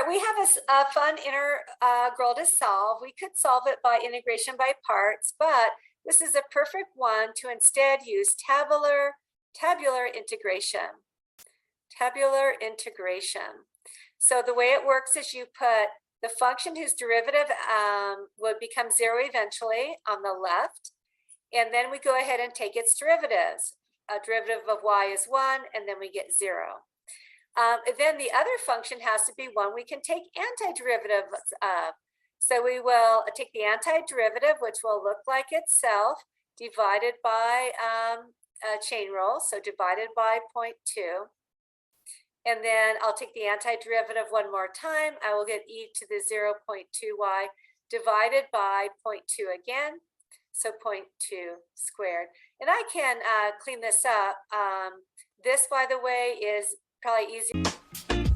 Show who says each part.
Speaker 1: we have a fun integral to solve. We could solve it by integration by parts, but this is a perfect one to instead use tabular integration. Tabular integration. So the way it works is you put the function whose derivative would become 0 eventually on the left, and then we go ahead and take its derivatives. A derivative of y is 1, and then we get 0. Then the other function has to be one we can take antiderivative of. So we will take the antiderivative, which will look like itself, divided by a chain rule, so divided by 0.2. And then I'll take the antiderivative one more time. I will get e to the 0.2y divided by 0.2 again, so 0.2 squared. And I can clean this up. This, by the way, is probably easier.